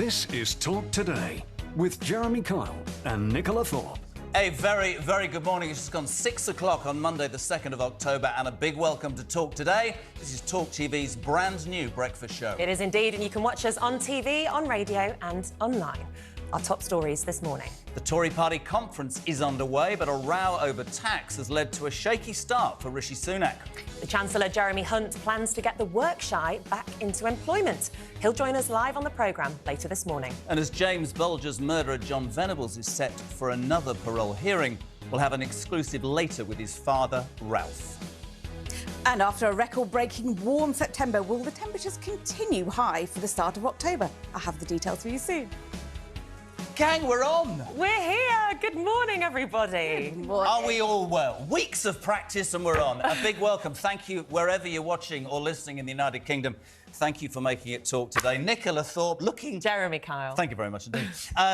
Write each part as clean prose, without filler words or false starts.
This is Talk Today with Jeremy Kyle and Nicola Thorpe. A very, very good morning. It's just gone 6 o'clock on Monday, the 2nd of October, and a big welcome to Talk Today. This is Talk TV's brand new breakfast show. It is indeed, and you can watch us on TV, on radio and online. Our top stories this morning. The Tory party conference is underway, but a row over tax has led to a shaky start for Rishi Sunak. The Chancellor, Jeremy Hunt, plans to get the work-shy back into employment. He'll join us live on the programme later this morning. And as James Bulger's murderer John Venables is set for another parole hearing, we'll have an exclusive later with his father, Ralph. And after a record-breaking warm September, will the temperatures continue high for the start of October? I'll have the details for you soon. Gang, we're on! We're here! Good morning, everybody. Good morning. Are we all well? Weeks of practice and we're on. A big welcome. Thank you, wherever you're watching or listening in the United Kingdom. Thank you for making it Talk Today. Nicola Thorpe, looking... Jeremy Kyle. Thank you very much indeed.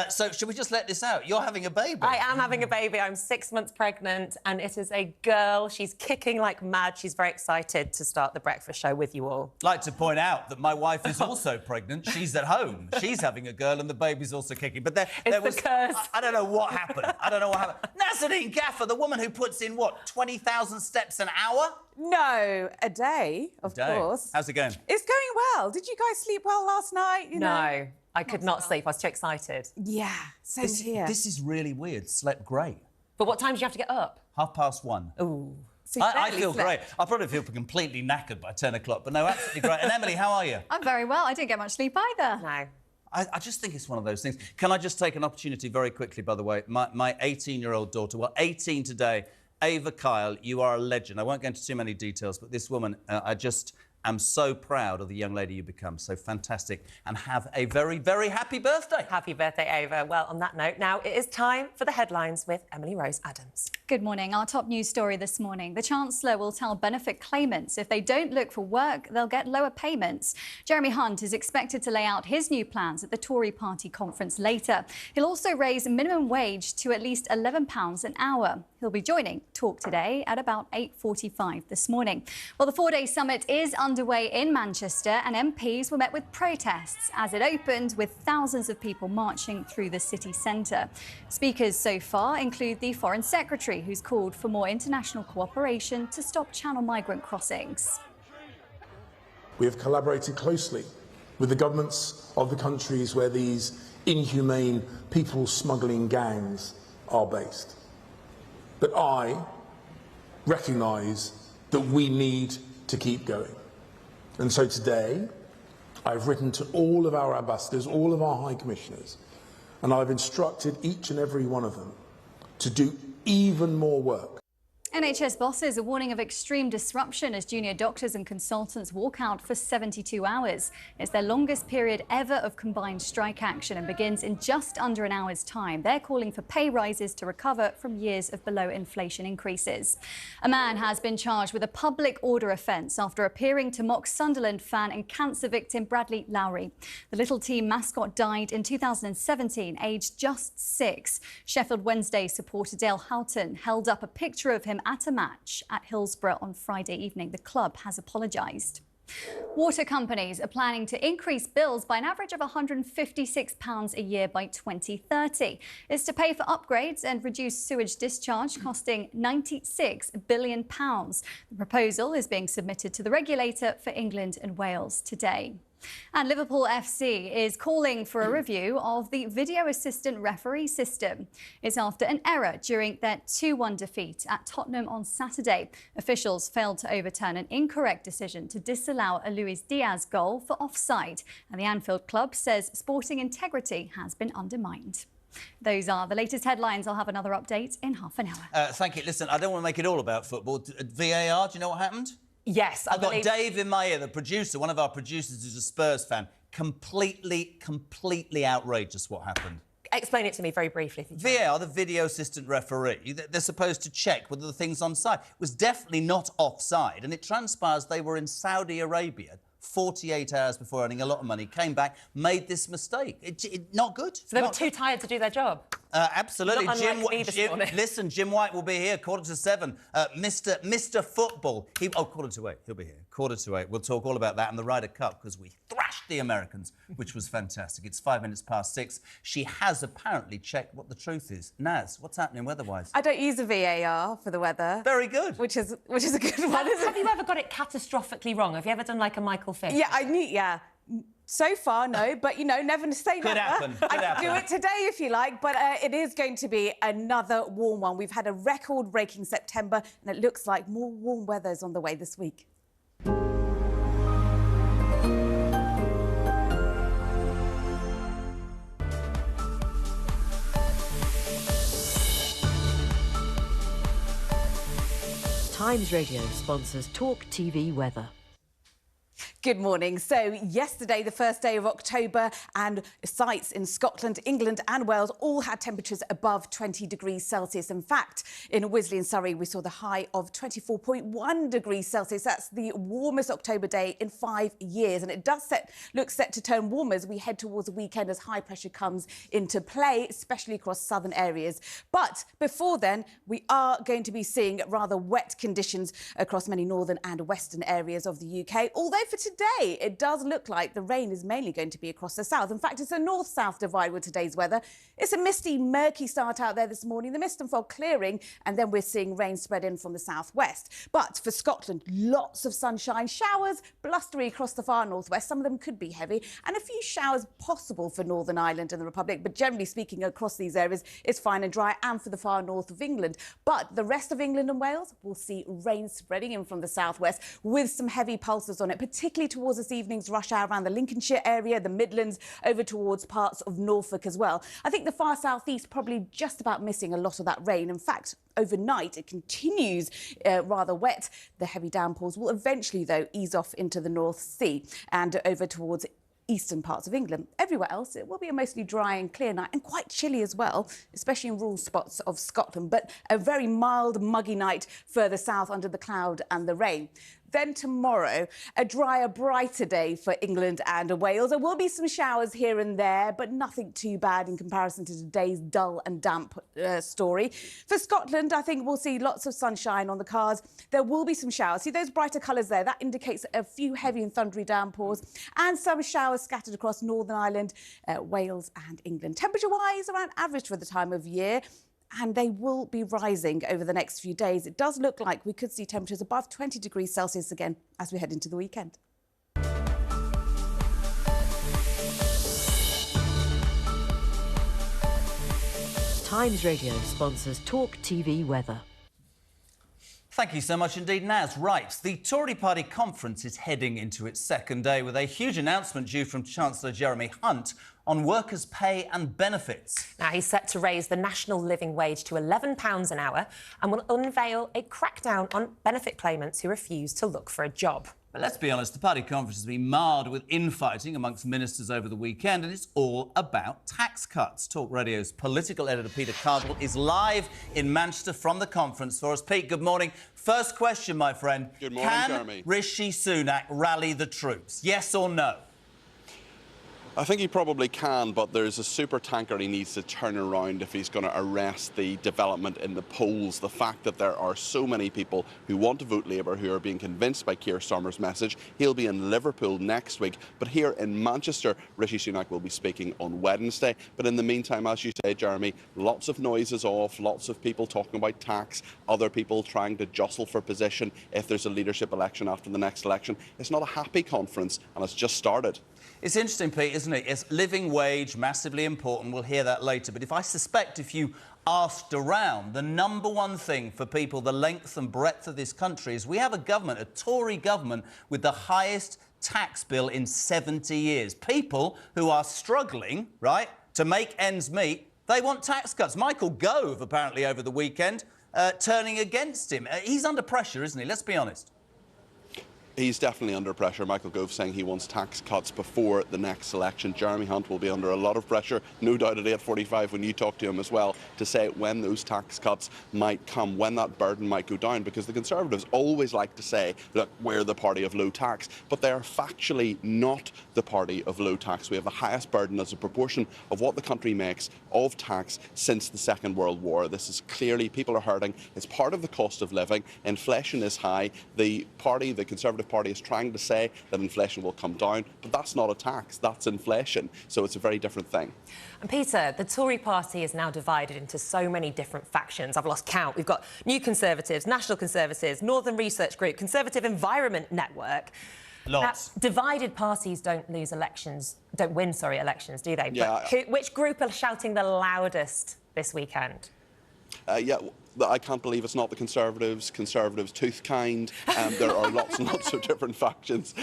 So, should we just let this out? You're having a baby. I am having a baby. I'm 6 months pregnant, and it is a girl. She's kicking like mad. She's very excited to start the breakfast show with you all. I'd like to point out that my wife is also pregnant. She's at home. She's having a girl, and the baby's also kicking. But there was... the curse. I don't know what happened. I don't know what happened. Nazanin Gaffer, the woman who puts in, what, 20,000 steps an hour? No, a day, of course. How's it going? It's going well. Did you guys sleep well last night? No, I could not sleep. I was too excited. Yeah, same here. This is really weird. Slept great. But what time do you have to get up? 1:30. Ooh. So you I barely feel slept. great. I probably feel completely knackered by 10 o'clock, but no, absolutely great. And Emily, how are you? I'm very well. I didn't get much sleep either. No. I just think it's one of those things. Can I just take an opportunity very quickly, by the way? My 18-year-old daughter, well, 18 today, Ava Kyle, you are a legend. I won't go into too many details, but this woman, I just am so proud of the young lady you become. So fantastic. And have a very, very happy birthday. Happy birthday, Ava. Well, on that note, now it is time for the headlines with Emily Rose Adams. Good morning. Our top news story this morning. The Chancellor will tell benefit claimants if they don't look for work, they'll get lower payments. Jeremy Hunt is expected to lay out his new plans at the Tory party conference later. He'll also raise minimum wage to at least £11 an hour. He'll be joining Talk Today at about 8:45 this morning. Well, the four-day summit is underway in Manchester, and MPs were met with protests as it opened, with thousands of people marching through the city centre. Speakers so far include the Foreign Secretary, who's called for more international cooperation to stop Channel migrant crossings. We have collaborated closely with the governments of the countries where these inhumane people smuggling gangs are based. But I recognise that we need to keep going. And so today, I've written to all of our ambassadors, all of our high commissioners, and I've instructed each and every one of them to do even more work. NHS bosses are warning of extreme disruption as junior doctors and consultants walk out for 72 hours. It's their longest period ever of combined strike action and begins in just under an hour's time. They're calling for pay rises to recover from years of below-inflation increases. A man has been charged with a public order offence after appearing to mock Sunderland fan and cancer victim Bradley Lowry. The Little Team mascot died in 2017, aged just 6. Sheffield Wednesday supporter Dale Houghton held up a picture of him at a match at Hillsborough on Friday evening. The club has apologised. Water companies are planning to increase bills by an average of £156 a year by 2030. It's to pay for upgrades and reduce sewage discharge, costing £96 billion. The proposal is being submitted to the regulator for England and Wales today. And Liverpool FC is calling for a review of the video assistant referee system. It's after an error during their 2-1 defeat at Tottenham on Saturday. Officials failed to overturn an incorrect decision to disallow a Luis Diaz goal for offside. And the Anfield club says sporting integrity has been undermined. Those are the latest headlines. I'll have another update in half an hour. Thank you. Listen, I don't want to make it all about football. VAR, do you know what happened? Yes, I've got Dave in my ear, the producer, one of our producers who's a Spurs fan. Completely outrageous what happened. Explain it to me very briefly. VAR, the video assistant referee, they're supposed to check whether the thing's onside. It was definitely not offside, and it transpires they were in Saudi Arabia 48 hours before earning a lot of money, came back, made this mistake. Not good. So they were too tired to do their job? Absolutely. Not unlike me this morning. Listen, Jim White will be here 7:15. Mr. Football. 7:45. He'll be here 7:45. We'll talk all about that and the Ryder Cup because we thrashed the Americans, which was fantastic. It's 6:05. She has apparently checked what the truth is. Naz, what's happening weather-wise? I don't use a VAR for the weather. Very good. Which is a good one, isn't Have you ever got it catastrophically wrong? Have you ever done like a Michael Fish? Yeah. So far, no, but, you know, never say never. Could happen. I could do it today if you like, but it is going to be another warm one. We've had a record-breaking September, and it looks like more warm weather is on the way this week. Times Radio sponsors Talk TV weather. Good morning. So yesterday, the first day of October, and sites in Scotland, England and Wales all had temperatures above 20 degrees Celsius. In fact, in Wisley and Surrey, we saw the high of 24.1 degrees Celsius. That's the warmest October day in 5 years. And it does look set to turn warmer as we head towards the weekend as high pressure comes into play, especially across southern areas. But before then, we are going to be seeing rather wet conditions across many northern and western areas of the UK. Although for today, it does look like the rain is mainly going to be across the south. In fact, it's a north-south divide with today's weather. It's a misty, murky start out there this morning. The mist and fog clearing, and then we're seeing rain spread in from the southwest. But for Scotland, lots of sunshine, showers blustery across the far northwest. Some of them could be heavy, and a few showers possible for Northern Ireland and the Republic. But generally speaking, across these areas, it's fine and dry, and for the far north of England. But the rest of England and Wales will see rain spreading in from the southwest with some heavy pulses on it, particularly towards this evening's rush hour around the Lincolnshire area, the Midlands, over towards parts of Norfolk as well. I think the far southeast probably just about missing a lot of that rain. In fact, overnight it continues rather wet. The heavy downpours will eventually, though, ease off into the North Sea and over towards eastern parts of England. Everywhere else, it will be a mostly dry and clear night and quite chilly as well, especially in rural spots of Scotland, but a very mild, muggy night further south under the cloud and the rain. Then tomorrow, a drier, brighter day for England and Wales. There will be some showers here and there, but nothing too bad in comparison to today's dull and damp story. For Scotland, I think we'll see lots of sunshine on the cards. There will be some showers. See those brighter colours there? That indicates a few heavy and thundery downpours and some showers scattered across Northern Ireland, Wales and England. Temperature-wise, around average for the time of year, and they will be rising over the next few days. It does look like we could see temperatures above 20 degrees Celsius again as we head into the weekend. Times Radio sponsors Talk TV weather. Thank you so much indeed, Naz. Right, the Tory party conference is heading into its second day with a huge announcement due from Chancellor Jeremy Hunt on workers' pay and benefits. Now, he's set to raise the national living wage to £11 an hour and will unveil a crackdown on benefit claimants who refuse to look for a job. But let's be honest, the party conference has been marred with infighting amongst ministers over the weekend, and it's all about tax cuts. Talk Radio's political editor Peter Cardwell is live in Manchester from the conference for us. Pete, good morning. First question, my friend. Good morning, Jeremy. Can Rishi Sunak rally the troops? Yes or no? I think he probably can, but there's a super tanker he needs to turn around if he's going to arrest the development in the polls. The fact that there are so many people who want to vote Labour who are being convinced by Keir Starmer's message. He'll be in Liverpool next week, but here in Manchester, Rishi Sunak will be speaking on Wednesday. But in the meantime, as you say, Jeremy, lots of noises off, lots of people talking about tax, other people trying to jostle for position if there's a leadership election after the next election. It's not a happy conference, and it's just started. It's interesting, Pete, isn't it? It's living wage, massively important. We'll hear that later. But if you asked around, the number one thing for people, the length and breadth of this country, is we have a government, a Tory government, with the highest tax bill in 70 years. People who are struggling, right, to make ends meet, they want tax cuts. Michael Gove, apparently, over the weekend, turning against him. He's under pressure, isn't he? Let's be honest. He's definitely under pressure. Michael Gove saying he wants tax cuts before the next election. Jeremy Hunt will be under a lot of pressure, no doubt at 8:45 when you talk to him as well, to say when those tax cuts might come, when that burden might go down, because the Conservatives always like to say, look, we're the party of low tax, but they are factually not the party of low tax. We have the highest burden as a proportion of what the country makes of tax since the Second World War. This is clearly, people are hurting. It's part of the cost of living. Inflation is high. The Conservative Party is trying to say that inflation will come down, but that's not a tax, that's inflation. So it's a very different thing. And Peter, the Tory party is now divided into so many different factions. I've lost count. We've got New Conservatives, National Conservatives, Northern Research Group, Conservative Environment Network. Lots. Now, divided parties don't win elections, do they? Yeah. But which group are shouting the loudest this weekend? I can't believe it's not the Conservatives tooth kind. There are lots and lots of different factions,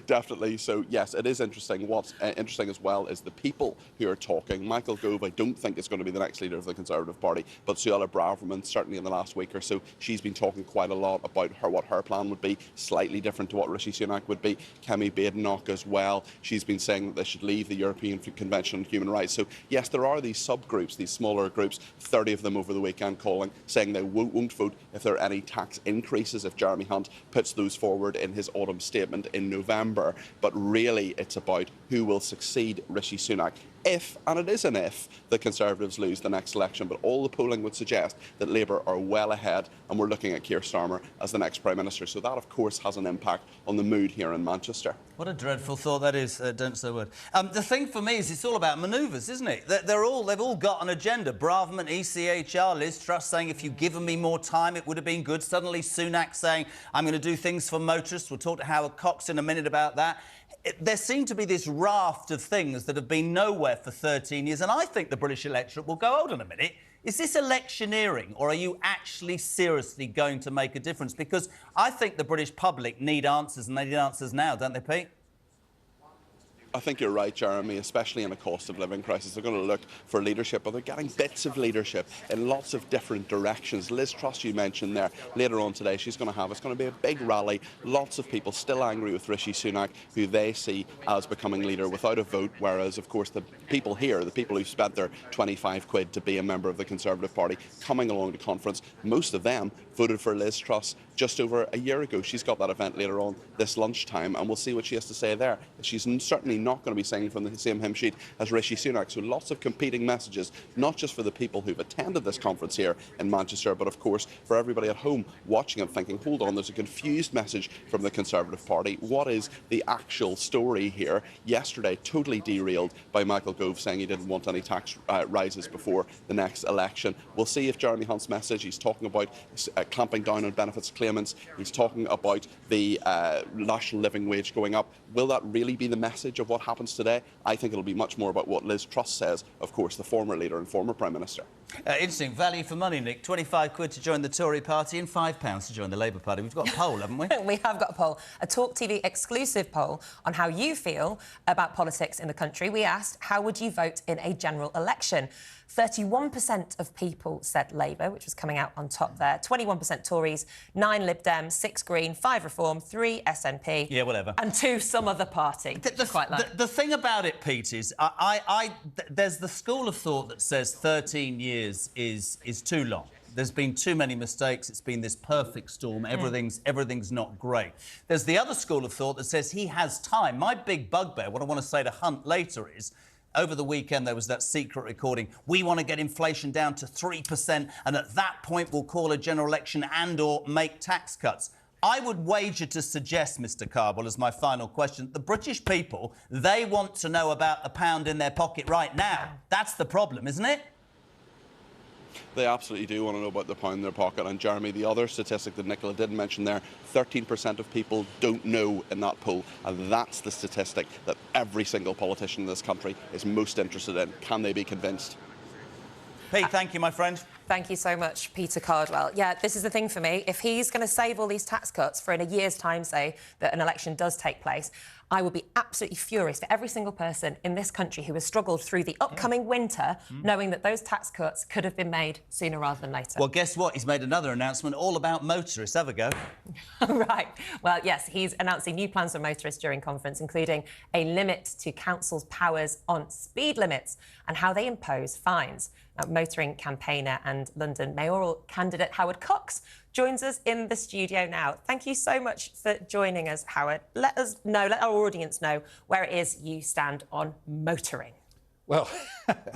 definitely. So, yes, it is interesting. What's interesting as well is the people who are talking. Michael Gove, I don't think is going to be the next leader of the Conservative Party, but Suella Braverman, certainly in the last week or so, she's been talking quite a lot about what her plan would be, slightly different to what Rishi Sunak would be. Kemi Badenoch as well, she's been saying that they should leave the European Convention on Human Rights. So, yes, there are these subgroups, these smaller groups, 30 of them over the weekend saying they won't vote if there are any tax increases if Jeremy Hunt puts those forward in his autumn statement in November. But really, it's about who will succeed Rishi Sunak. If, and it is an if, the Conservatives lose the next election, but all the polling would suggest that Labour are well ahead and we're looking at Keir Starmer as the next Prime Minister. So that, of course, has an impact on the mood here in Manchester. What a dreadful thought that is, don't say a word. The thing for me is it's all about manoeuvres, isn't it? They've all got an agenda. Braverman, ECHR, Liz Truss saying if you'd given me more time it would have been good. Suddenly Sunak saying I'm going to do things for motorists. We'll talk to Howard Cox in a minute about that. There seemed to be this raft of things that have been nowhere for 13 years, and I think the British electorate will go, hold on a minute, is this electioneering, or are you actually seriously going to make a difference? Because I think the British public need answers, and they need answers now, don't they, Pete? I think you're right, Jeremy, especially in a cost of living crisis. They're going to look for leadership, but they're getting bits of leadership in lots of different directions. Liz Truss, you mentioned there, later on today, it's going to be a big rally. Lots of people still angry with Rishi Sunak, who they see as becoming leader without a vote, whereas, of course, the people here, the people who've spent their 25 quid to be a member of the Conservative Party, coming along to conference, most of them voted for Liz Truss just over a year ago. She's got that event later on this lunchtime, and we'll see what she has to say there. She's certainly not going to be singing from the same hymn sheet as Rishi Sunak. So lots of competing messages, not just for the people who've attended this conference here in Manchester, but of course for everybody at home watching and thinking, hold on, there's a confused message from the Conservative Party. What is the actual story here? Yesterday, totally derailed by Michael Gove saying he didn't want any tax rises before the next election. We'll see if Jeremy Hunt's message, he's talking about clamping down on benefits claimants, he's talking about the national living wage going up. Will that really be the message of what happens today? I think it'll be much more about what Liz Truss says, of course, the former leader and former Prime Minister. Interesting. Value for money, Nick. 25 quid to join the Tory party and £5 to join the Labour Party. We've got a poll, haven't we? We have got a poll, a Talk TV exclusive poll on how you feel about politics in the country. We asked, how would you vote in a general election? 31% of people said Labour, which was coming out on top there. 21% Tories, 9 Lib Dem, 6 Green, 5 Reform, 3 SNP. Yeah, whatever. And 2 some other party. The thing about it, Pete, is there's the school of thought that says 13 years is too long. There's been too many mistakes. It's been this perfect storm. Everything's not great. There's the other school of thought that says he has time. My big bugbear, what I want to say to Hunt later is, over the weekend, there was that secret recording. We want to get inflation down to 3%, and at that point, we'll call a general election and/or make tax cuts. I would wager to suggest, Mr. Carbell, as my final question, the British people, they want to know about the pound in their pocket right now. That's the problem, isn't it? They absolutely do want to know about the pound in their pocket. And Jeremy, the other statistic that Nicola didn't mention there, 13% of people don't know in that poll. And that's the statistic that every single politician in this country is most interested in. Can they be convinced? Pete, thank you, my friend. Thank you so much, Peter Cardwell. Yeah, this is the thing for me. If he's going to save all these tax cuts for in a year's time, say, that an election does take place, I will be absolutely furious for every single person in this country who has struggled through the upcoming winter, knowing that those tax cuts could have been made sooner rather than later. Well, guess what? He's made another announcement all about motorists. Have a go. Right. Well, yes, he's announcing new plans for motorists during conference, including a limit to councils' powers on speed limits and how they impose fines. Now, motoring campaigner and London mayoral candidate Howard Cox joins us in the studio now. Thank you so much for joining us, Howard. Let our audience know where it is you stand on motoring. Well,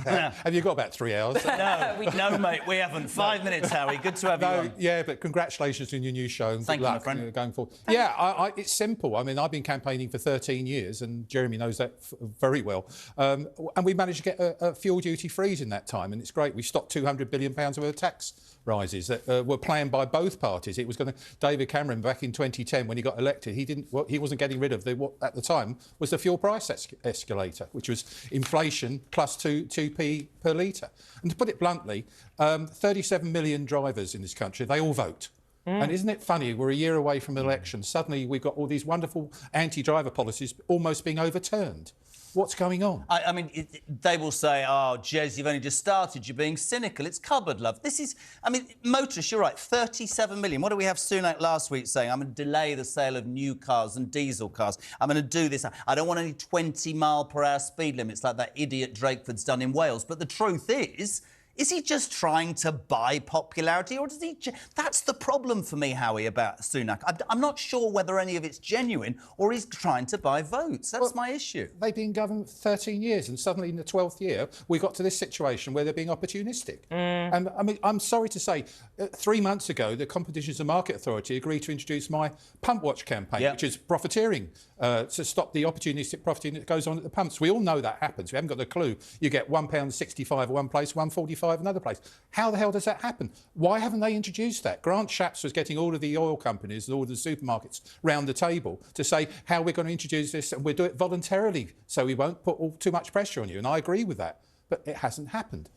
have you got about 3 hours? No, mate, we haven't. 5 minutes, Howie. Good to have you on. Yeah, but congratulations on your new show. And Thank good you, luck, my friend. going forward. Yeah, it's simple. I mean, I've been campaigning for 13 years, and Jeremy knows that very well. And we managed to get a fuel duty freeze in that time, and it's great. We stopped £200 billion worth of tax rises that were planned by both parties. It was going to. David Cameron back in 2010 when he got elected, he wasn't getting rid of what at the time was the fuel price escalator, which was inflation plus 2p per litre. And to put it bluntly, 37 million drivers in this country, they all vote. And isn't it funny, we're a year away from an election, suddenly we've got all these wonderful anti-driver policies almost being overturned. What's going on? I mean, they will say, oh, Jez, you've only just started, you're being cynical. It's cupboard love. This is, I mean, motorists, you're right, 37 million. What do we have Sunak last week saying? I'm going to delay the sale of new cars and diesel cars. I'm going to do this. I don't want any 20-mile-per-hour speed limits like that idiot Drakeford's done in Wales. But the truth is he just trying to buy popularity, or does he... That's the problem for me, Howie, about Sunak. I'm not sure whether any of it's genuine or he's trying to buy votes. That's my issue. They've been governed for 13 years, and suddenly in the 12th year, we got to this situation where they're being opportunistic. And, I mean, I'm sorry to say, 3 months ago, the Competition and Market Authority agreed to introduce my Pump Watch campaign, which is profiteering, to stop the opportunistic profiting that goes on at the pumps. We all know that happens. We haven't got a clue. You get £1.65 at one place, £1.45 another place. How the hell does that happen? Why haven't they introduced that? Grant Shapps was getting all of the oil companies and all of the supermarkets round the table to say how we're going to introduce this, and we'll do it voluntarily so we won't put too much pressure on you. And I agree with that. But it hasn't happened.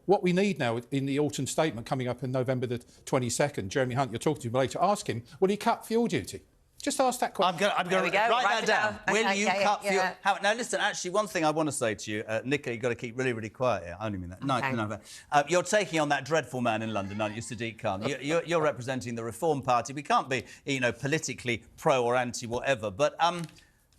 What we need now in the autumn statement coming up in November the 22nd, Jeremy Hunt, you're talking to him later, ask him, will he cut fuel duty? Just ask that question. I'm going to write that down. Okay, Will you cut fuel? yeah. Howard, now, listen, actually, one thing I want to say to you, Nicola, you've got to keep really, really quiet here. I only mean that. No. You're taking on that dreadful man in London, aren't you, Sadiq Khan? You're representing the Reform Party. We can't be, politically pro or anti whatever. But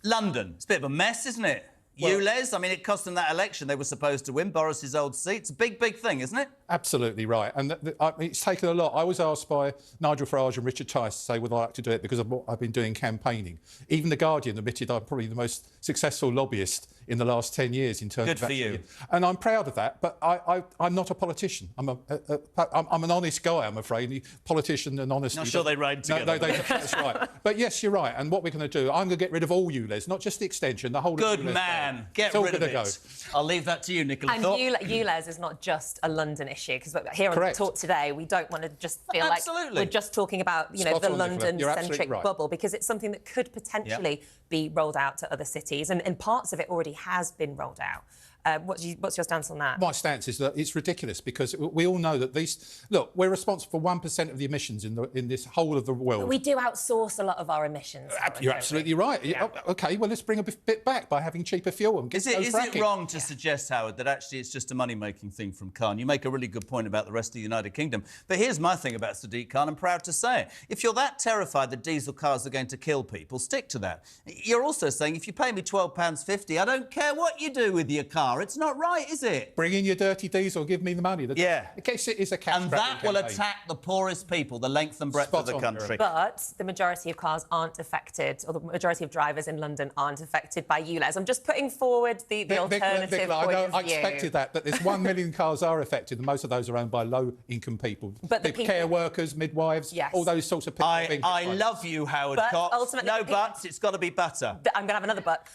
London, it's a bit of a mess, isn't it? Well, ULEZ, I mean, it cost them that election. They were supposed to win Boris's old seat. It's a big, big thing, isn't it? Absolutely right. And it's taken a lot. I was asked by Nigel Farage and Richard Tice to say, would I like to do it because of what I've been doing campaigning. Even The Guardian admitted I'm probably the most successful lobbyist in the last 10 years in terms of... Good for you. And I'm proud of that, but I'm not a politician. I'm an honest guy, I'm afraid. Politician and honesty... Not sure they ride together. No, that's right. But yes, you're right. And what we're going to do, I'm going to get rid of all ULEZ, not just the extension, the whole... Good man. Get rid of it. Go. I'll leave that to you, Nicola. And ULEZ is not just a London issue, because here on the Talk today, we don't want to just feel like we're just talking about, the London-centric bubble, because it's something that could potentially be rolled out to other cities, and parts of it already has been rolled out. What's your stance on that? My stance is that it's ridiculous, because we all know that we're responsible for 1% of the emissions in this whole of the world. But we do outsource a lot of our emissions. You're absolutely right. Yeah. OK, well, let's bring a bit back by having cheaper fuel. And is it wrong to suggest, Howard, that actually it's just a money-making thing from Khan? You make a really good point about the rest of the United Kingdom. But here's my thing about Sadiq Khan. I'm proud to say it. If you're that terrified that diesel cars are going to kill people, stick to that. You're also saying, if you pay me £12.50, I don't care what you do with your car. It's not right, is it? Bring in your dirty diesel, give me the money. In case it is a cash. And that will attack the poorest people, the length and breadth of the country. But the majority of cars aren't affected, or the majority of drivers in London aren't affected by ULEZ. I'm just putting forward the alternative point of view. I expected that, but there's 1 million cars are affected, and most of those are owned by low-income people. But the care workers, midwives, all those sorts of people. I love you, Howard Cox. No buts, it's got to be butter. I'm going to have another but.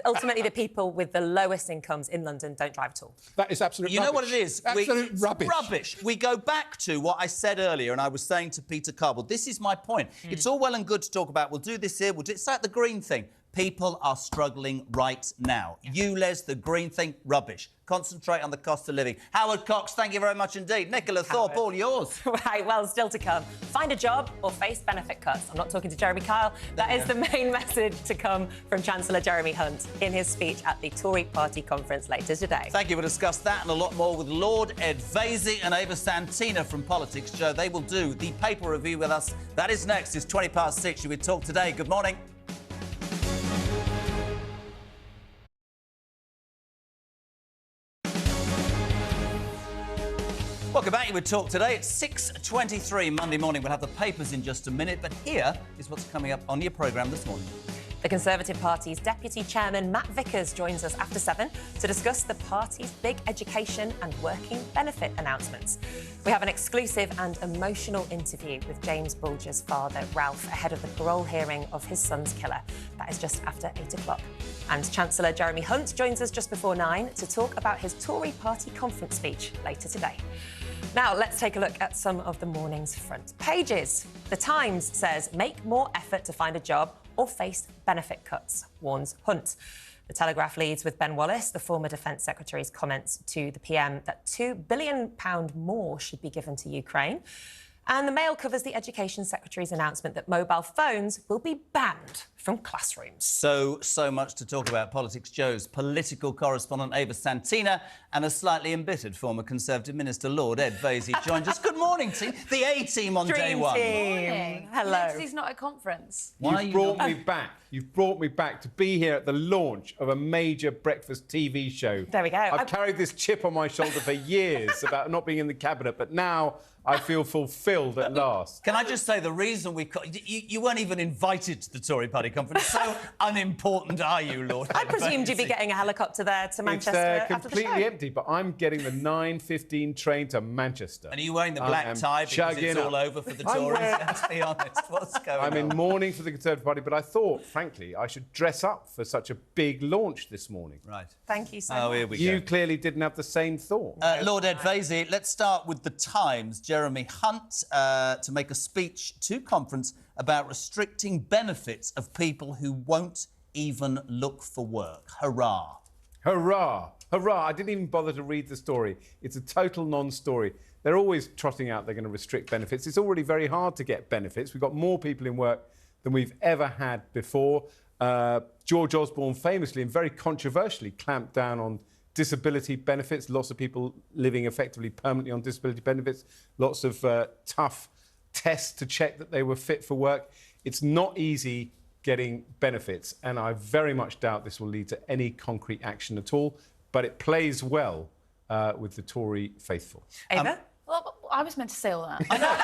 Ultimately, the people with the lowest incomes in London don't drive at all. That is absolute rubbish. You know what it is? Absolute rubbish. Rubbish. We go back to what I said earlier, and I was saying to Peter Carball, this is my point. It's all well and good to talk about, we'll do this here, it's like the green thing. People are struggling right now. ULEZ, the green thing, rubbish. Concentrate on the cost of living. Howard Cox, thank you very much indeed. Nicola Thorpe, all yours. Right, well, still to come. Find a job or face benefit cuts. I'm not talking to Jeremy Kyle. That is the main message to come from Chancellor Jeremy Hunt in his speech at the Tory party conference later today. Thank you. We'll discuss that and a lot more with Lord Ed Vaizey and Ava Santina from Politics Joe. They will do the paper review with us. That is next. It's 6:20. You would talk today. Good morning. Welcome back. You would talk today. It's 6:23 Monday morning. We'll have the papers in just a minute, but here is what's coming up on your programme this morning. The Conservative Party's Deputy Chairman Matt Vickers joins us after 7 to discuss the party's big education and working benefit announcements. We have an exclusive and emotional interview with James Bulger's father, Ralph, ahead of the parole hearing of his son's killer. That is just after 8 o'clock. And Chancellor Jeremy Hunt joins us just before 9 to talk about his Tory party conference speech later today. Now, let's take a look at some of the morning's front pages. The Times says, make more effort to find a job or face benefit cuts, warns Hunt. The Telegraph leads with Ben Wallace, the former Defence Secretary's comments to the PM that £2 billion more should be given to Ukraine. And the Mail covers the Education Secretary's announcement that mobile phones will be banned from classrooms. So much to talk about. Politics Joe's political correspondent Ava Santina and a slightly embittered former Conservative Minister, Lord Ed Vaizey, joined us. Good morning, team. The A-team on day one. Team. Hello. He's not at a conference. You've brought me back. You've brought me back to be here at the launch of a major breakfast TV show. There we go. I've carried this chip on my shoulder for years about not being in the cabinet, but now I feel fulfilled at last. Can I just say the reason you weren't even invited to the Tory party conference. So unimportant are you, Lord? I presumed you'd be getting a helicopter there to Manchester It's after the show. completely empty, but I'm getting the 9:15 train to Manchester. And are you wearing the black tie because it's all over for the Tories? Let's be honest. What's going on? I'm in mourning for the Conservative Party, but I thought, frankly, I should dress up for such a big launch this morning. Right. Thank you so much. Here we go. You clearly didn't have the same thought. Lord Ed Vaizey, let's start with the Times. Jeremy Hunt to make a speech to conference about restricting benefits of people who won't even look for work. Hurrah. Hurrah! Hurrah! I didn't even bother to read the story. It's a total non-story. They're always trotting out they're going to restrict benefits. It's already very hard to get benefits. We've got more people in work than we've ever had before. George Osborne famously and very controversially clamped down on disability benefits. Lots of people living effectively permanently on disability benefits. Lots of tough tests to check that they were fit for work. It's not easy getting benefits, and I very much doubt this will lead to any concrete action at all, but it plays well with the Tory faithful. Ava? Well, I was meant to say all that. I know.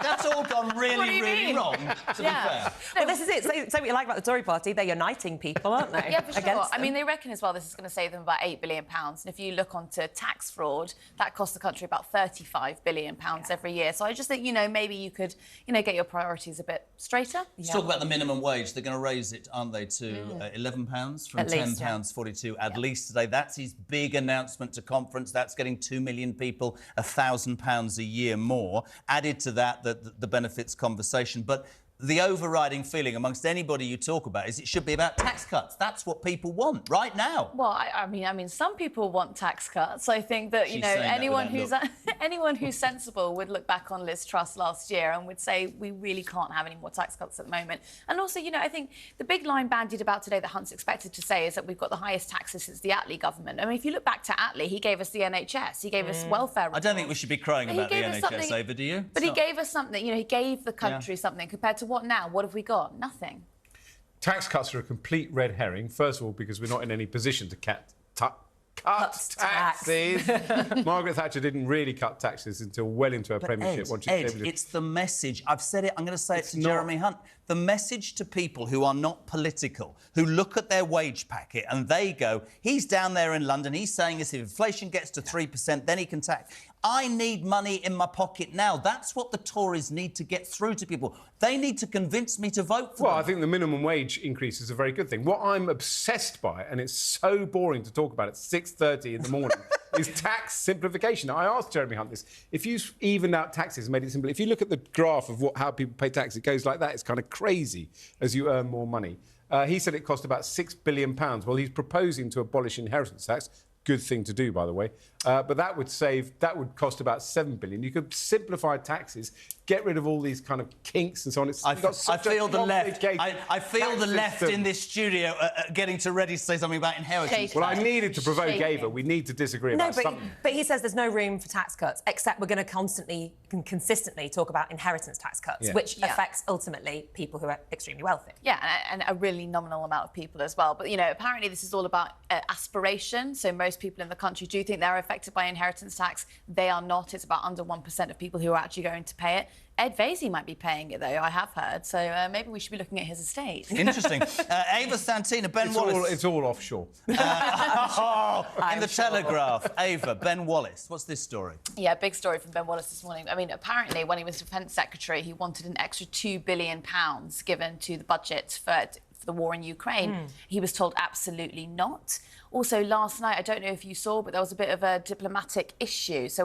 That's all gone really, really wrong, to be fair. Well, this is it. Say what you like about the Tory party. They're uniting people, aren't they? Yeah, for sure. Against I them. mean, they reckon as well this is going to save them about £8 billion. And if you look onto tax fraud, that costs the country about £35 billion every year. So I just think, maybe you could, get your priorities a bit straighter. Let's talk about the minimum wage. They're going to raise it, aren't they, to £11 from £10.42 at least today. That's his big announcement to conference. That's getting 2 million people £1,000 a year more. Added to that, the benefits conversation. But the overriding feeling amongst anybody you talk about is it should be about tax cuts. That's what people want right now. Well, I mean, some people want tax cuts. I think that anyone who's sensible would look back on Liz Truss last year and would say we really can't have any more tax cuts at the moment. And also, I think the big line bandied about today that Hunt's expected to say is that we've got the highest taxes since the Attlee government. I mean, if you look back to Attlee, he gave us the NHS, he gave us welfare reform. I don't think we should be crying about the NHS, Ava, do you? But he gave us something. He gave the country something compared to what now? What have we got? Nothing. Tax cuts are a complete red herring. First of all, because we're not in any position to cut taxes. Margaret Thatcher didn't really cut taxes until well into her premiership. Ed, it's the message. I've said it. I'm going to say it to Jeremy Hunt. The message to people who are not political, who look at their wage packet and they go, he's down there in London, he's saying this, if inflation gets to 3%, then he can tax. I need money in my pocket now. That's what the Tories need to get through to people. They need to convince me to vote for them. Well, I think the minimum wage increase is a very good thing. What I'm obsessed by, and it's so boring to talk about at 6:30 in the morning, is tax simplification. I asked Jeremy Hunt this. If you evened out taxes and made it simple, if you look at the graph of how people pay tax, it goes like that. It's kind of crazy as you earn more money. He said it cost about £6 billion. Well, he's proposing to abolish inheritance tax. Good thing to do, by the way. But that would cost about £7 billion. You could simplify taxes, get rid of all these kind of kinks and so on. I feel the left. I feel the left in this studio getting ready to say something about inheritance. Well, I needed to provoke Ava. We need to disagree about something. But he says there's no room for tax cuts, except we're going to consistently talk about inheritance tax cuts, which affects ultimately people who are extremely wealthy. Yeah, and a really nominal amount of people as well. But, you know, apparently this is all about aspiration. So most people in the country do think they're affected by inheritance tax. They are not. It's about under 1% of people who are actually going to pay it. Ed Vaizey might be paying it, though, I have heard. So maybe we should be looking at his estate. Interesting. Ava Santina, Ben Wallace. It's all offshore. In the Telegraph. Ava, Ben Wallace. What's this story? Yeah, big story from Ben Wallace this morning. I mean, apparently, when he was Defence Secretary, he wanted an extra £2 billion given to the budget for the war in Ukraine. He was told absolutely not. Also, last night, I don't know if you saw, but there was a bit of a diplomatic issue. So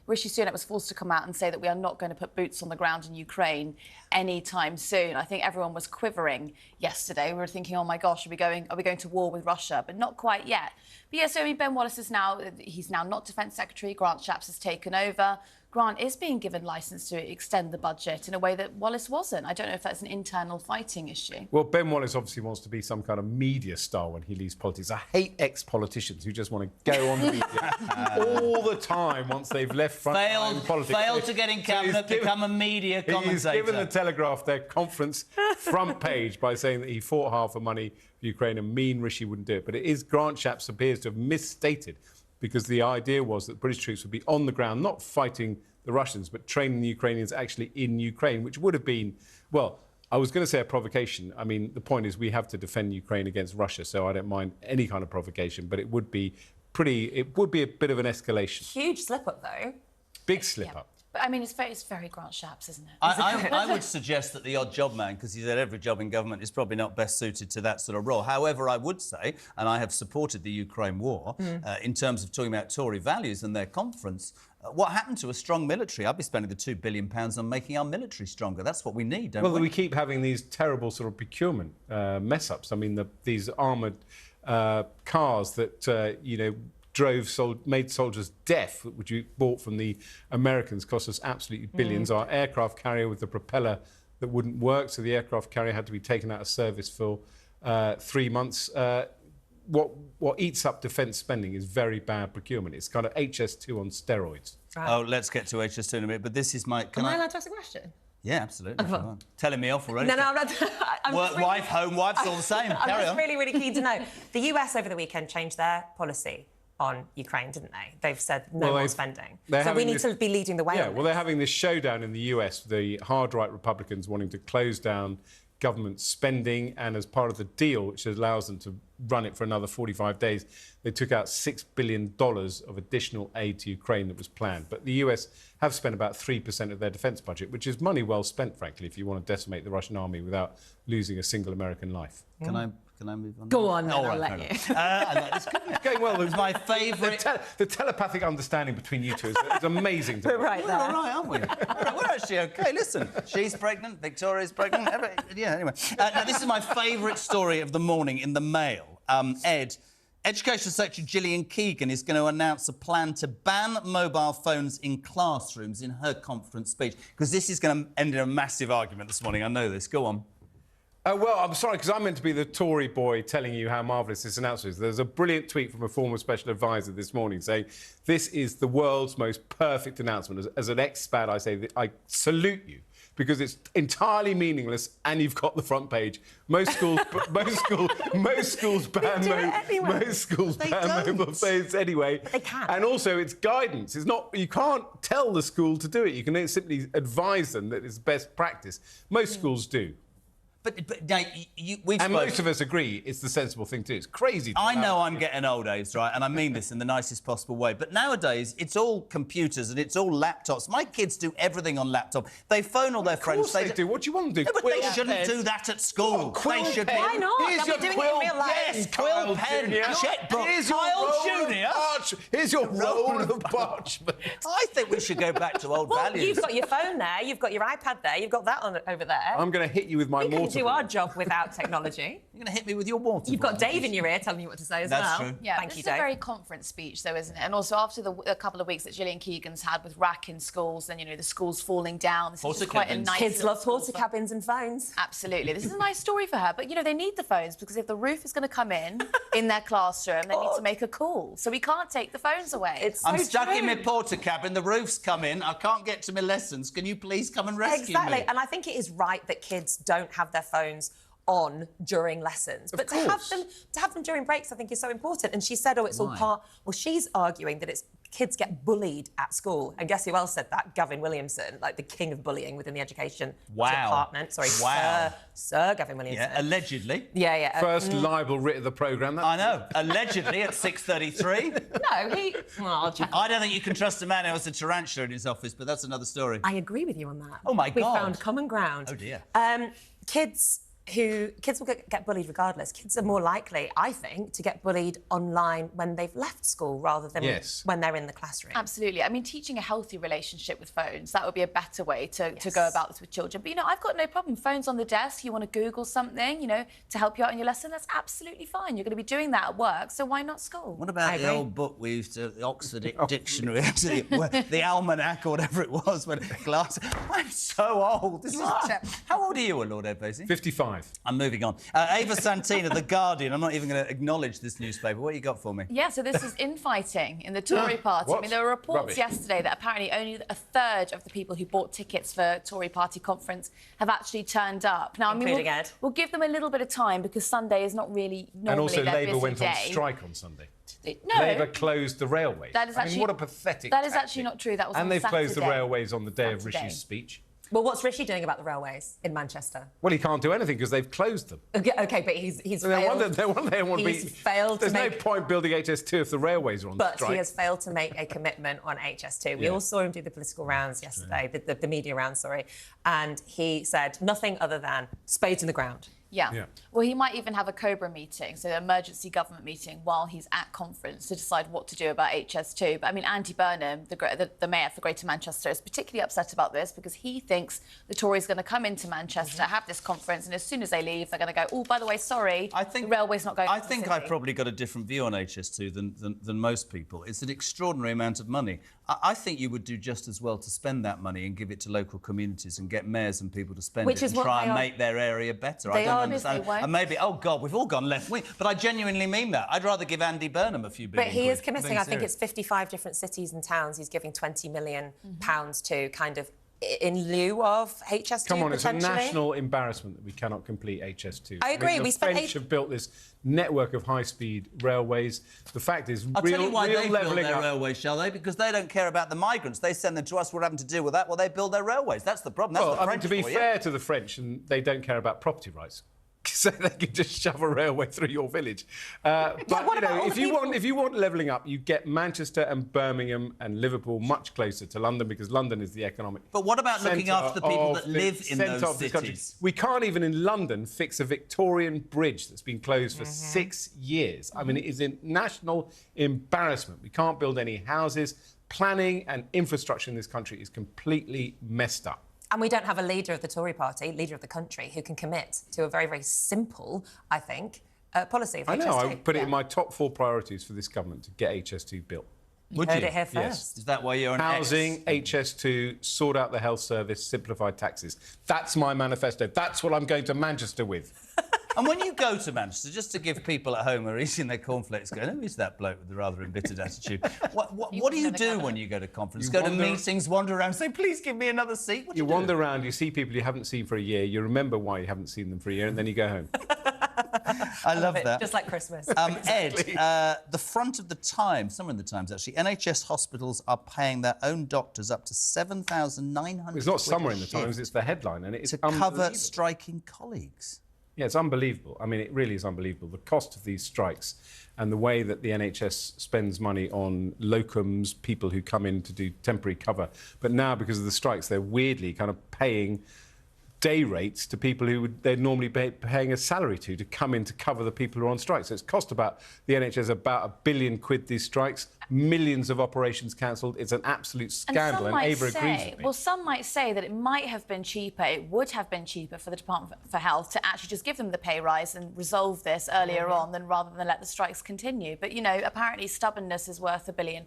Rishi Sunak was forced to come out and say that we are not going to put boots on the ground in Ukraine anytime soon. I think everyone was quivering yesterday. We were thinking, oh my gosh, are we going to war with Russia? But not quite yet. But yeah, so I mean, Ben Wallace he's now not Defence Secretary. Grant Shapps has taken over. Grant is being given licence to extend the budget in a way that Wallace wasn't. I don't know if that's an internal fighting issue. Well, Ben Wallace obviously wants to be some kind of media star when he leaves politics. I hate ex-politicians who just want to go on the media all the time once they've left frontline politics. Failed to get in cabinet, become a media commentator. He's given the Telegraph their conference front page by saying that he fought hard for money for Ukraine and mean Rishi wouldn't do it. But it is Grant Shapps appears to have misstated, because the idea was that British troops would be on the ground, not fighting the Russians, but training the Ukrainians actually in Ukraine, which would have been, well, I was going to say a provocation. I mean, the point is we have to defend Ukraine against Russia, so I don't mind any kind of provocation, but it would be a bit of an escalation. Huge slip-up, though. Big slip-up. But, I mean, it's very Grant Shapps, isn't it? I would suggest that the odd job man, because he said every job in government is probably not best suited to that sort of role. However, I would say, and I have supported the Ukraine war, in terms of talking about Tory values and their conference, what happened to a strong military? I'd be spending the £2 billion on making our military stronger. That's what we need, don't we? Well, we keep having these terrible sort of procurement mess-ups. I mean, these armoured cars that, made soldiers deaf, which we bought from the Americans, cost us absolutely billions. Our aircraft carrier with the propeller that wouldn't work, so the aircraft carrier had to be taken out of service for 3 months. What eats up defence spending is very bad procurement. It's kind of HS2 on steroids. Right. Oh, let's get to HS2 in a minute, but this is my... Am I allowed to ask a question? Yeah, absolutely. Telling me off already. No, I'm not. Work, wife, home, wife's all the same. Carry on. I'm really, really keen to know. The US over the weekend changed their policy on Ukraine, didn't they? They've said no more spending. So we need to be leading the way. Yeah, well, they're having this showdown in the US, the hard-right Republicans wanting to close down government spending, and as part of the deal, which allows them to run it for another 45 days, they took out $6 billion of additional aid to Ukraine that was planned. But the US have spent about 3% of their defence budget, which is money well spent, frankly, if you want to decimate the Russian army without losing a single American life. Can I move on? Go on, then, I'll let you. It's going well. It was my favourite... The telepathic understanding between you two is amazing. We're right there. We're all right, aren't we? We're actually OK. Listen, she's pregnant, Victoria's pregnant. Yeah, anyway. Now, this is my favourite story of the morning in the Mail. Education Secretary Gillian Keegan is going to announce a plan to ban mobile phones in classrooms in her conference speech, because this is going to end in a massive argument this morning. I know this. Go on. Well, I'm sorry, because I'm meant to be the Tory boy telling you how marvellous this announcement is. There's a brilliant tweet from a former special advisor this morning saying, this is the world's most perfect announcement. As an expat, I say that I salute you, because it's entirely meaningless and you've got the front page. Most schools ban mobile phones anyway. But they can. And also it's guidance. It's not, you can't tell the school to do it. You can simply advise them that it's best practice. Most schools do. But now, most of us agree it's the sensible thing to do. It's crazy. I know I'm getting old, Aves, right? And I mean this in the nicest possible way. But nowadays, it's all computers and it's all laptops. My kids do everything on laptop. They phone all their friends. Of course they do. What do you want to do? No, but they shouldn't do that at school. Quill they should. pen. Why not? Here's They'll be doing it in real life. Yes, quill pen, checkbook. Here's your roll of parchment. I think we should go back to old values. You've got your phone there, you've got your iPad there, you've got that over there. I'm going to hit you with my mortal do our job without technology. You're going to hit me with your water. You've got Dave in your ear telling you what to say as well. That's true. Yeah, Thank you, this Dave. is a very conference speech, though, isn't it? And also after a couple of weeks that Gillian Keegan's had with RAC in schools, and, you know, the schools falling down. This is just quite a nice... Kids love porta cabins and phones. Absolutely. This is a nice story for her. But, you know, they need the phones because if the roof is going to come in their classroom, they need to make a call. So we can't take the phones away. I'm stuck in my porta cabin, the roof's come in, I can't get to my lessons. Can you please come and rescue me? Exactly, and I think it is right that kids don't have their phones on during lessons. But to have them during breaks, I think, is so important. And she said, oh, it's all part... Well, she's arguing that it's kids get bullied at school. And guess who else said that? Gavin Williamson, like the king of bullying within the education department. Sorry, Sir Gavin Williamson. Yeah, allegedly. Yeah. First libel writ of the programme. I know. Allegedly at 6:33. No, he... Well, I don't think you can trust a man who has a tarantula in his office, but that's another story. I agree with you on that. Oh, my God. We found common ground. Oh, dear. Kids will get bullied regardless. Kids are more likely, I think, to get bullied online when they've left school rather than when they're in the classroom. Absolutely. I mean, teaching a healthy relationship with phones, that would be a better way to go about this with children. But, you know, I've got no problem. Phone's on the desk. You want to Google something, you know, to help you out in your lesson, that's absolutely fine. You're going to be doing that at work, so why not school? What about the old book we used to, the Oxford Dictionary, the Almanac or whatever it was, when glass... I'm so old. This is how old are you, Lord Ed Basie? 55. I'm moving on. Ava Santina, The Guardian. I'm not even going to acknowledge this newspaper. What you got for me? Yeah, so this is infighting in the Tory party. I mean, there were reports yesterday that apparently only a third of the people who bought tickets for Tory party conference have actually turned up. Now, I mean, we'll give them a little bit of time because Sunday is not really normally and also their Labour busy went day. on strike on Sunday. No. Labour closed the railways. That is actually, what a pathetic That is tactic. actually not true. That was and on they've closed the Saturday. railways on the day of Rishi's speech. Well, what's Rishi doing about the railways in Manchester? Well, he can't do anything because they've closed them. Okay, but he's failed. He's failed to There's no point building HS2 if the railways are on strike. But he has failed to make a commitment on HS2. We all saw him do the political rounds yesterday, the media rounds, sorry, and he said nothing other than spades in the ground. Yeah. Well, he might even have a COBRA meeting, so an emergency government meeting, while he's at conference to decide what to do about HS2. But, I mean, Andy Burnham, the mayor for Greater Manchester, is particularly upset about this because he thinks the Tories are going to come into Manchester, have this conference, and as soon as they leave, they're going to go, oh, by the way, sorry, the railway's not going I think I've probably got a different view on HS2 than most people. It's an extraordinary amount of money. I think you would do just as well to spend that money and give it to local communities and get mayors and people to spend it and try and make their area better. I don't understand. And maybe, oh, God, we've all gone left-wing. But I genuinely mean that. I'd rather give Andy Burnham a few billion But he quid. is committing, I think it's 55 different cities and towns he's giving £20 million to, kind of in lieu of HS2, Come on, it's a potentially. national embarrassment that we cannot complete HS2. I agree. mean, We the spent French have built this network of high-speed railways. The fact is, I'll tell you why they build levelling their up. railways, shall they? Because they don't care about the migrants. They send them to us. We're having to deal with that. Well, they build their railways. That's the problem. That's Well, the I mean, French to be for you. fair to the French, and they don't care about property rights. So they can just shove a railway through your village. But you know, if you want levelling up, you get Manchester and Birmingham and Liverpool much closer to London because London is the economic. But what about looking after the people that live in those cities? We can't even in London fix a Victorian bridge that's been closed for 6 years. I mean, it is a national embarrassment. We can't build any houses. Planning and infrastructure in this country is completely messed up. And we don't have a leader of the Tory party, leader of the country, who can commit to a very, very simple, I think, policy of HS2. I know, I put it in my top 4 priorities for this government to get HS2 built. Would you? Heard it here first. Yes. Is that why you're an Housing, HS2, sort out the health service, simplified taxes. That's my manifesto. That's what I'm going to Manchester with. And when you go to Manchester, just to give people at home who are eating their cornflakes going, who is that bloke with the rather embittered attitude? What do you do when you go to conference? You go to wander- meetings, wander around, say, please give me another seat? What do You do? wander around, you see people you haven't seen for a year, you remember why you haven't seen them for a year, and then you go home. I love that. Just like Christmas. Ed, the front of the Times, somewhere in the Times actually, NHS hospitals are paying their own doctors up to £7,900. It's not somewhere in the Times, it's the headline, and it's to cover striking colleagues. Yeah, it's unbelievable. I mean, it really is unbelievable. The cost of these strikes and the way that the NHS spends money on locums, people who come in to do temporary cover. But now, because of the strikes, they're weirdly kind of paying day rates to people who they'd normally be paying a salary to come in to cover the people who are on strike. So it's cost about the NHS about £1 billion these strikes, millions of operations cancelled. It's an absolute scandal, and Ava agrees with me. Well, some might say that it might have been cheaper, it would have been cheaper for the Department for Health to actually just give them the pay rise and resolve this earlier on rather than let the strikes continue. But, you know, apparently stubbornness is worth £1 billion.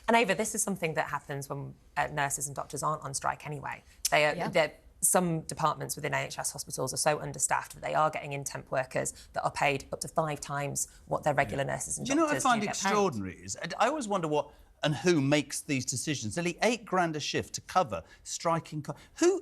And Ava, this is something that happens when nurses and doctors aren't on strike anyway. They're some departments within NHS hospitals are so understaffed that they are getting in temp workers that are paid up to 5 times what their regular nurses and doctors do. You know what I find extraordinary is I always wonder what and who makes these decisions. Nearly £8 a shift to cover striking. Who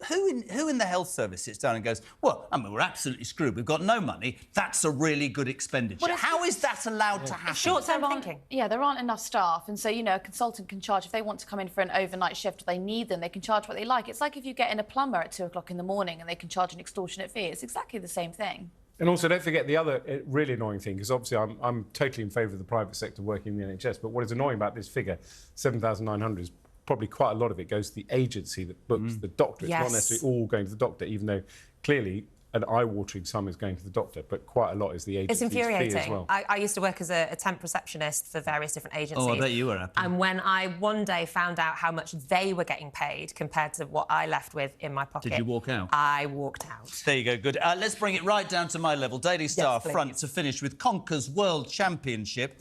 in the health service sits down and goes, well, I mean, we're absolutely screwed. We've got no money. That's a really good expenditure. Well, how is that allowed to happen? Short-term thinking. Yeah, there aren't enough staff, and so, you know, a consultant can charge if they want to come in for an overnight shift or they need them. They can charge what they like. It's like if you get in a plumber at 2 o'clock in the morning and they can charge an extortionate fee. It's exactly the same thing. And also, don't forget the other really annoying thing, because obviously I'm totally in favour of the private sector working in the NHS, but what is annoying about this figure, 7,900, is probably quite a lot of it goes to the agency that books the doctor. It's not necessarily all going to the doctor, even though clearly an eye-watering sum is going to the doctor, but quite a lot is the agency's fee as well. I used to work as a temp receptionist for various different agencies. Oh, I bet you were happy. And when I one day found out how much they were getting paid compared to what I left with in my pocket... Did you walk out? I walked out. There you go, good. Let's bring it right down to my level. Daily Star front to finish with Conker's World Championship.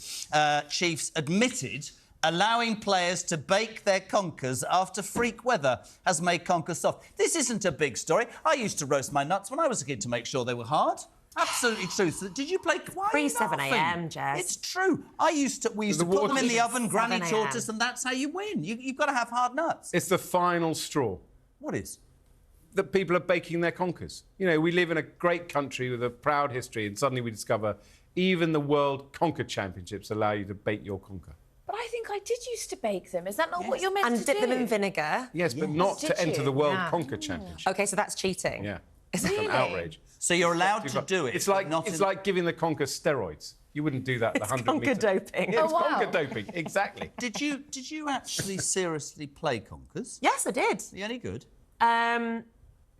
Chiefs admitted allowing players to bake their conkers after freak weather has made conkers soft. This isn't a big story. I used to roast my nuts when I was a kid to make sure they were hard. Absolutely true. So did you play... Pre-7 a.m, Jess. It's true. We used to put them in the oven, Granny taught us, and that's how you win. You've got to have hard nuts. It's the final straw. What is? That people are baking their conkers. You know, we live in a great country with a proud history, and suddenly we discover even the World Conker Championships allow you to bake your conker. But I think I did used to bake them. Is that not what you're meant to do? And dip them in vinegar? Yes, but not to enter the World Conker Championship. OK, so that's cheating? Yeah. It's an outrage. So you're allowed to do it? It's like giving the conker steroids. You wouldn't do that at the 100 metre. It's conker doping. Yeah, it's conker doping, exactly. Did you actually seriously play conkers? Yes, I did. Are you any good?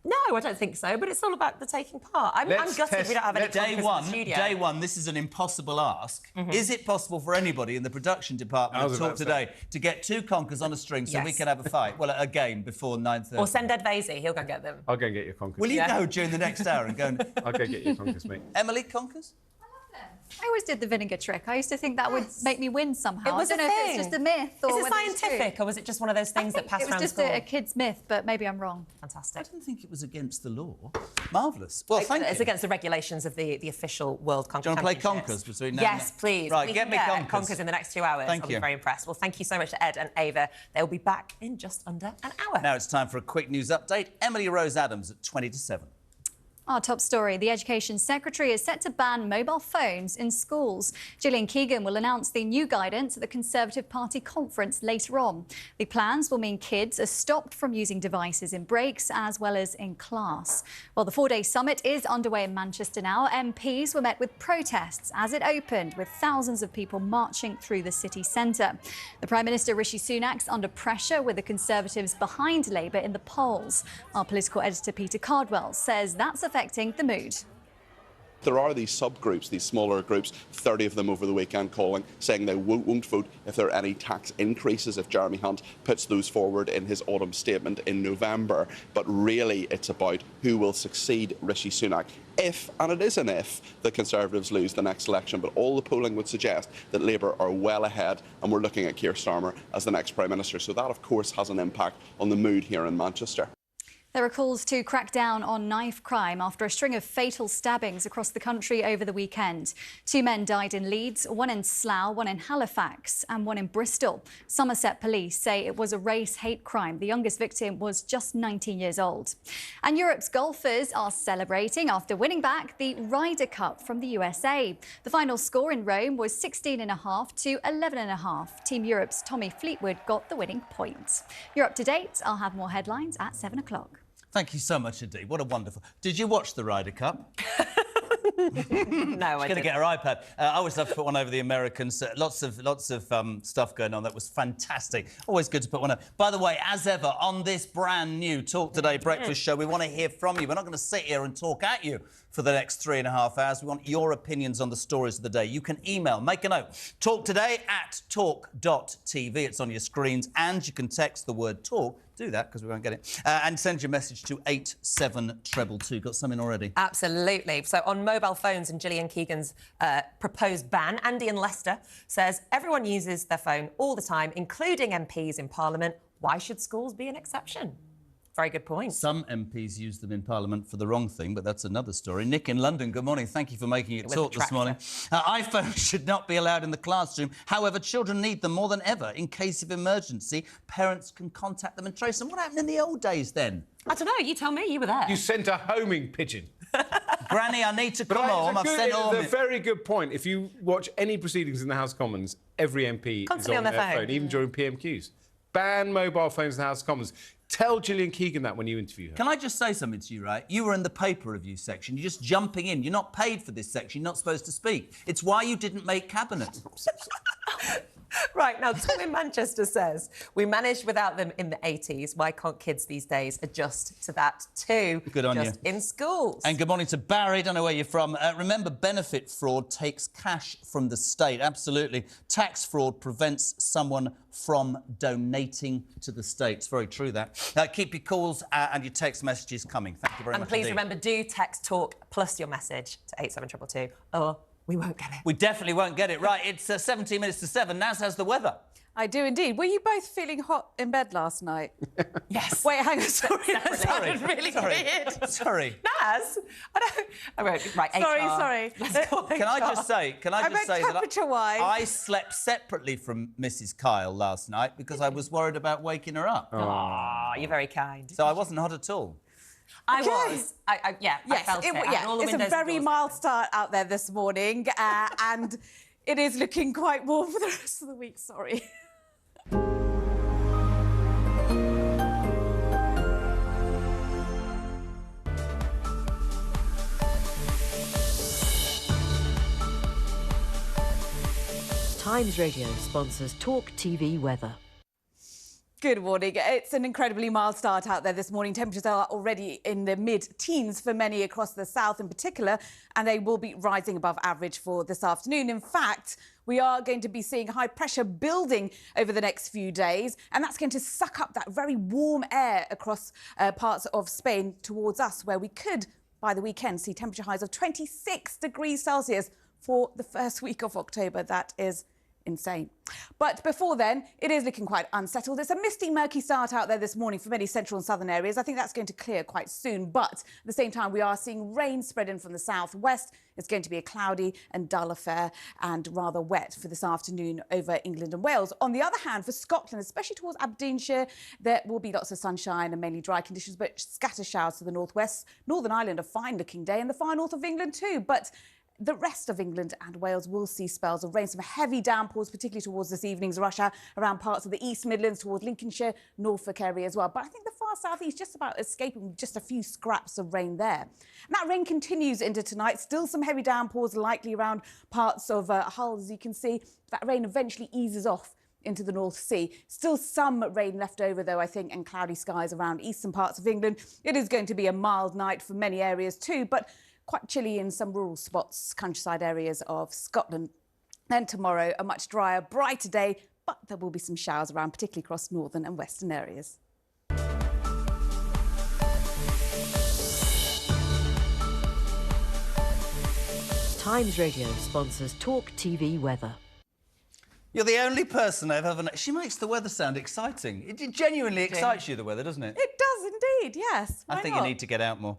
No, I don't think so, but it's all about the taking part. I'm gutted we don't have any conkers in the studio. Day one, this is an impossible ask. Is it possible for anybody in the production department to talk today to get 2 conkers on a string so we can have a fight? Well, a game before 9:30. Or send Ed Vasey, he'll go and get them. I'll go and get your conkers. Will you go during the next hour and go and... I'll go get your conkers, mate. Emily, conkers? I always did the vinegar trick. I used to think that would make me win somehow. It was I don't know if it's just a myth or Is it whether it's scientific, true. or was it just one of those things that passed around It was just a kid's myth, but maybe I'm wrong. Fantastic. I didn't think it was against the law. Marvellous. Well, thank you. It's against the regulations of the official World Conker Do you want to play Championships. conkers between now Yes, and... please. Right, we get me can conkers. conkers in the next 2 hours. Thank I'll you. be very impressed. Well, thank you so much to Ed and Ava. They'll be back in just under an hour. Now it's time for a quick news update. Emily Rose Adams at 20 to 7. Our top story, the Education Secretary is set to ban mobile phones in schools. Gillian Keegan will announce the new guidance at the Conservative Party conference later on. The plans will mean kids are stopped from using devices in breaks as well as in class. Well, the 4-day summit is underway in Manchester now. MPs were met with protests as it opened, with thousands of people marching through the city centre. The Prime Minister Rishi Sunak's under pressure, with the Conservatives behind Labour in the polls. Our political editor Peter Cardwell says that's affecting the mood. There are these subgroups, these smaller groups, 30 of them over the weekend calling, saying they won't vote if there are any tax increases if Jeremy Hunt puts those forward in his autumn statement in November. But really it's about who will succeed Rishi Sunak if, and it is an if, the Conservatives lose the next election. But all the polling would suggest that Labour are well ahead, and we're looking at Keir Starmer as the next Prime Minister. So that, of course, has an impact on the mood here in Manchester. There are calls to crack down on knife crime after a string of fatal stabbings across the country over the weekend. 2 men died in Leeds, 1 in Slough, 1 in Halifax and 1 in Bristol. Somerset police say it was a race hate crime. The youngest victim was just 19 years old. And Europe's golfers are celebrating after winning back the Ryder Cup from the USA. The final score in Rome was 16.5 to 11.5. Team Europe's Tommy Fleetwood got the winning point. You're up to date. I'll have more headlines at 7 o'clock. Thank you so much indeed. What a wonderful... Did you watch the Ryder Cup? No, She's going to get her iPad. I always love to put one over the Americans. Lots of stuff going on. That was fantastic. Always good to put one over. By the way, as ever, on this brand new Talk Today breakfast show, we want to hear from you. We're not going to sit here and talk at you for the next 3.5 hours. We want your opinions on the stories of the day. You can email, make a note, talktoday@talk.tv. It's on your screens, and you can text the word talk. Do that, because we won't get it. And send your message to 87222. Got something already? Absolutely. So on mobile phones and Gillian Keegan's proposed ban, Andy in Leicester says everyone uses their phone all the time, including MPs in Parliament. Why should schools be an exception? Very good point. Some MPs use them in Parliament for the wrong thing, but that's another story. Nick in London, good morning. Thank you for making it talk this morning. iPhones should not be allowed in the classroom. However, children need them more than ever. In case of emergency, parents can contact them and trace them. What happened in the old days then? I don't know. You tell me. You were there. You sent a homing pigeon. Granny, I need to come home. I've sent home. It's a very good point. If you watch any proceedings in the House of Commons, every MP constantly is on their phone, even during PMQs. Ban mobile phones in the House of Commons. Tell Gillian Keegan that when you interview her. Can I just say something to you, right? You were in the paper review section. You're just jumping in. You're not paid for this section. You're not supposed to speak. It's why you didn't make cabinet. Right, now Tom in Manchester says, we managed without them in the 80s. Why can't kids these days adjust to that too? Good on you. Just in schools. And good morning to Barry. Don't know where you're from. Remember, benefit fraud takes cash from the state. Absolutely. Tax fraud prevents someone from donating to the state. It's very true, that. Keep your calls and your text messages coming. Thank you very much. And please indeed. remember, do text talk plus your message to 87222. Or we won't get it. We definitely won't get it. Right, it's 17 minutes to 7. Naz has the weather. I do indeed. Were you both feeling hot in bed last night? Yes. Wait, hang on. Sorry, that sounded really Sorry. weird. Sorry. Naz, I don't... Oh, right, Sorry. Can I just say that temperature-wise. I slept separately from Mrs. Kyle last night because I was worried about waking her up. Oh, you're very kind. So I wasn't hot at all. I was. I felt it. It's a very mild start out there this morning, and it is looking quite warm for the rest of the week. Sorry. Times Radio sponsors Talk TV weather. Good morning. It's an incredibly mild start out there this morning. Temperatures are already in the mid-teens for many across the south in particular, and they will be rising above average for this afternoon. In fact, we are going to be seeing high pressure building over the next few days, and that's going to suck up that very warm air across parts of Spain towards us, where we could, by the weekend, see temperature highs of 26 degrees Celsius for the first week of October. That is insane. But before then, it is looking quite unsettled. It's a misty, murky start out there this morning for many central and southern areas. I think that's going to clear quite soon. But at the same time, we are seeing rain spread in from the southwest. It's going to be a cloudy and dull affair and rather wet for this afternoon over England and Wales. On the other hand, for Scotland, especially towards Aberdeenshire, there will be lots of sunshine and mainly dry conditions, but scatter showers to the northwest. Northern Ireland, a fine-looking day, and the far north of England too. But the rest of England and Wales will see spells of rain, some heavy downpours, particularly towards this evening's rush hour, around parts of the East Midlands, towards Lincolnshire, Norfolk area as well. But I think the far south-east just about escaping with just a few scraps of rain there. And that rain continues into tonight. Still some heavy downpours likely around parts of Hull, as you can see. That rain eventually eases off into the North Sea. Still some rain left over, though, I think, and cloudy skies around eastern parts of England. It is going to be a mild night for many areas too, but quite chilly in some rural spots, countryside areas of Scotland. Then tomorrow, a much drier, brighter day, but there will be some showers around, particularly across northern and western areas. Times Radio sponsors Talk TV weather. You're the only person I've ever... She makes the weather sound exciting. It genuinely excites you, the weather, doesn't it? It does indeed, yes. I think you need to get out more.